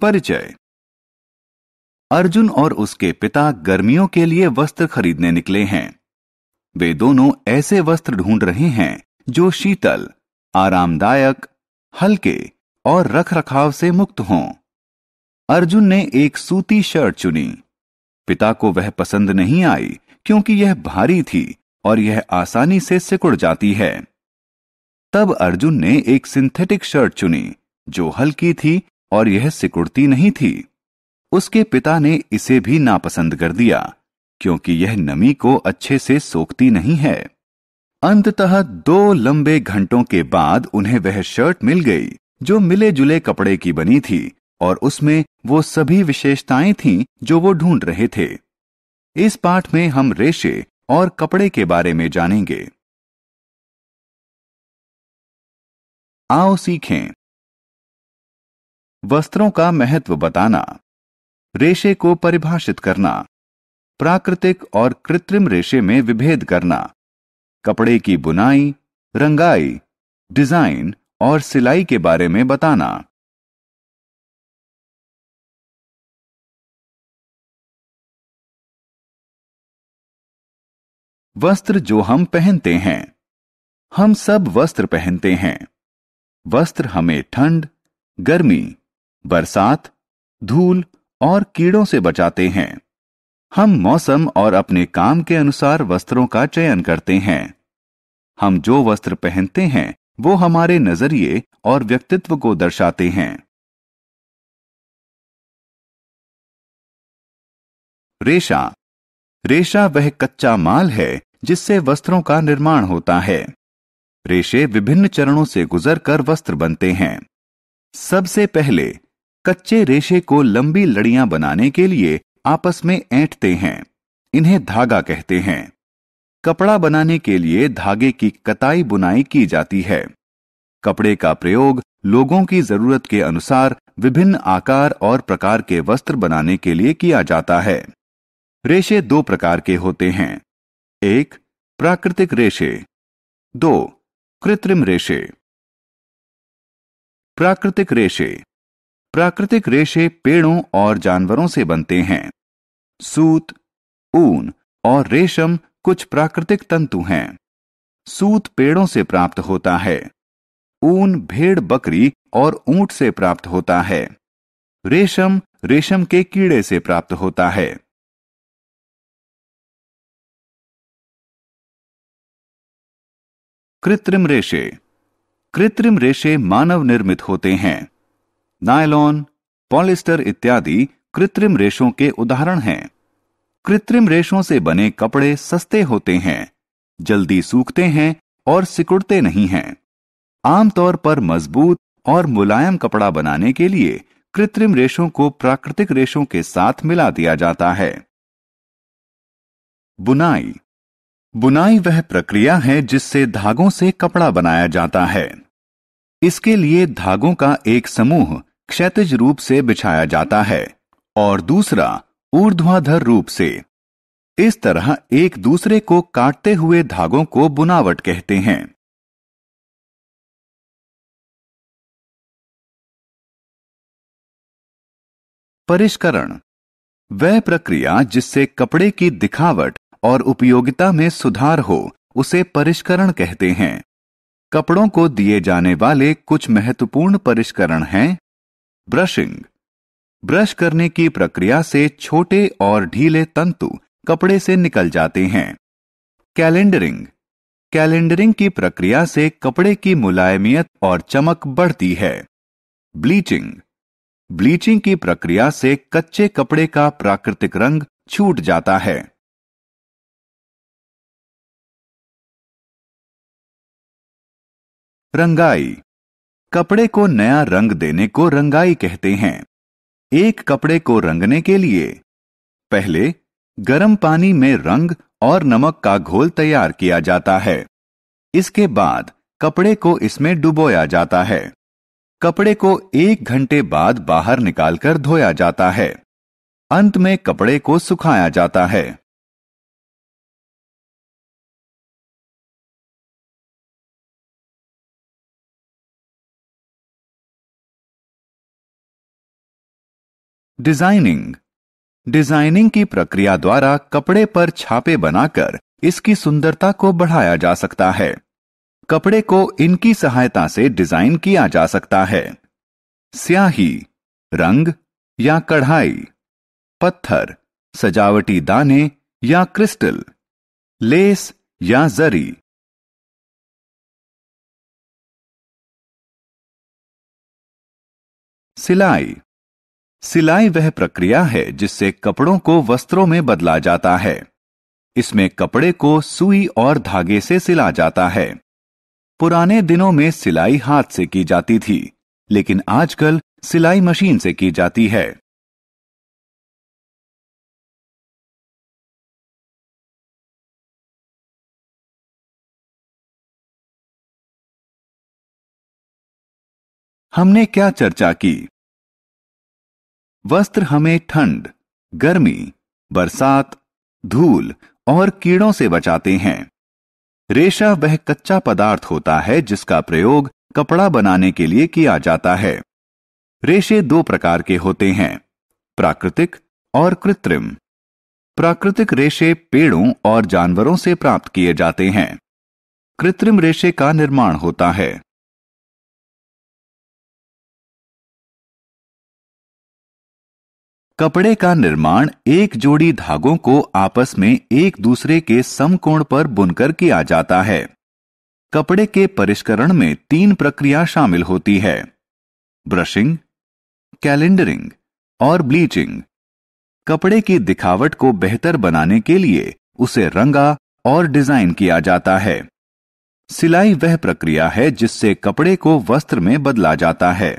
परिचय। अर्जुन और उसके पिता गर्मियों के लिए वस्त्र खरीदने निकले हैं। वे दोनों ऐसे वस्त्र ढूंढ रहे हैं जो शीतल, आरामदायक, हल्के और रखरखाव से मुक्त हों। अर्जुन ने एक सूती शर्ट चुनी। पिता को वह पसंद नहीं आई क्योंकि यह भारी थी और यह आसानी से सिकुड़ जाती है। तब अर्जुन ने एक सिंथेटिक शर्ट चुनी जो हल्की थी और यह सिकुड़ती नहीं थी। उसके पिता ने इसे भी नापसंद कर दिया क्योंकि यह नमी को अच्छे से सोखती नहीं है। अंततः 2 लंबे घंटों के बाद उन्हें वह शर्ट मिल गई जो मिले जुले कपड़े की बनी थी और उसमें वो सभी विशेषताएं थीं जो वो ढूंढ रहे थे। इस पाठ में हम रेशे और कपड़े के बारे में जानेंगे। आओ सीखें। वस्त्रों का महत्व बताना, रेशे को परिभाषित करना, प्राकृतिक और कृत्रिम रेशे में विभेद करना, कपड़े की बुनाई, रंगाई, डिजाइन और सिलाई के बारे में बताना। वस्त्र जो हम पहनते हैं। हम सब वस्त्र पहनते हैं। वस्त्र हमें ठंड, गर्मी, बरसात, धूल और कीड़ों से बचाते हैं। हम मौसम और अपने काम के अनुसार वस्त्रों का चयन करते हैं। हम जो वस्त्र पहनते हैं वो हमारे नजरिए और व्यक्तित्व को दर्शाते हैं। रेशा। रेशा वह कच्चा माल है जिससे वस्त्रों का निर्माण होता है। रेशे विभिन्न चरणों से गुजरकर वस्त्र बनते हैं। सबसे पहले कच्चे रेशे को लंबी लड़ियां बनाने के लिए आपस में ऐंठते हैं। इन्हें धागा कहते हैं। कपड़ा बनाने के लिए धागे की कताई बुनाई की जाती है। कपड़े का प्रयोग लोगों की जरूरत के अनुसार विभिन्न आकार और प्रकार के वस्त्र बनाने के लिए किया जाता है। रेशे 2 प्रकार के होते हैं। 1. प्राकृतिक रेशे। 2. कृत्रिम रेशे। प्राकृतिक रेशे। प्राकृतिक रेशे पेड़ों और जानवरों से बनते हैं। सूत, ऊन और रेशम कुछ प्राकृतिक तंतु हैं। सूत पेड़ों से प्राप्त होता है। ऊन भेड़, बकरी और ऊंट से प्राप्त होता है। रेशम रेशम के कीड़े से प्राप्त होता है। कृत्रिम रेशे। कृत्रिम रेशे मानव निर्मित होते हैं। नायलॉन, पॉलिस्टर इत्यादि कृत्रिम रेशों के उदाहरण हैं। कृत्रिम रेशों से बने कपड़े सस्ते होते हैं, जल्दी सूखते हैं और सिकुड़ते नहीं हैं। आमतौर पर मजबूत और मुलायम कपड़ा बनाने के लिए कृत्रिम रेशों को प्राकृतिक रेशों के साथ मिला दिया जाता है। बुनाई। बुनाई वह प्रक्रिया है जिससे धागों से कपड़ा बनाया जाता है। इसके लिए धागों का एक समूह क्षैतिज रूप से बिछाया जाता है और दूसरा ऊर्ध्वाधर रूप से। इस तरह एक दूसरे को काटते हुए धागों को बुनावट कहते हैं। परिष्करण। वह प्रक्रिया जिससे कपड़े की दिखावट और उपयोगिता में सुधार हो उसे परिष्करण कहते हैं। कपड़ों को दिए जाने वाले कुछ महत्वपूर्ण परिष्करण हैं। ब्रशिंग। ब्रश करने की प्रक्रिया से छोटे और ढीले तंतु कपड़े से निकल जाते हैं। कैलेंडरिंग। कैलेंडरिंग की प्रक्रिया से कपड़े की मुलायमियत और चमक बढ़ती है। ब्लीचिंग। ब्लीचिंग की प्रक्रिया से कच्चे कपड़े का प्राकृतिक रंग छूट जाता है। रंगाई। कपड़े को नया रंग देने को रंगाई कहते हैं। एक कपड़े को रंगने के लिए पहले गर्म पानी में रंग और नमक का घोल तैयार किया जाता है। इसके बाद कपड़े को इसमें डुबोया जाता है। कपड़े को 1 घंटे बाद बाहर निकालकर धोया जाता है। अंत में कपड़े को सुखाया जाता है। डिजाइनिंग। डिजाइनिंग की प्रक्रिया द्वारा कपड़े पर छापे बनाकर इसकी सुंदरता को बढ़ाया जा सकता है। कपड़े को इनकी सहायता से डिजाइन किया जा सकता है। स्याही, रंग या कढ़ाई, पत्थर, सजावटी दाने या क्रिस्टल, लेस या जरी। सिलाई। सिलाई वह प्रक्रिया है जिससे कपड़ों को वस्त्रों में बदला जाता है। इसमें कपड़े को सुई और धागे से सिला जाता है। पुराने दिनों में सिलाई हाथ से की जाती थी, लेकिन आजकल सिलाई मशीन से की जाती है। हमने क्या चर्चा की? वस्त्र हमें ठंड, गर्मी, बरसात, धूल और कीड़ों से बचाते हैं। रेशा वह कच्चा पदार्थ होता है जिसका प्रयोग कपड़ा बनाने के लिए किया जाता है। रेशे दो प्रकार के होते हैं, प्राकृतिक और कृत्रिम। प्राकृतिक रेशे पेड़ों और जानवरों से प्राप्त किए जाते हैं। कृत्रिम रेशे का निर्माण होता है। कपड़े का निर्माण एक जोड़ी धागों को आपस में एक दूसरे के समकोण पर बुनकर किया जाता है। कपड़े के परिष्करण में 3 प्रक्रिया शामिल होती है, ब्रशिंग, कैलेंडरिंग और ब्लीचिंग। कपड़े की दिखावट को बेहतर बनाने के लिए उसे रंगा और डिजाइन किया जाता है। सिलाई वह प्रक्रिया है जिससे कपड़े को वस्त्र में बदला जाता है।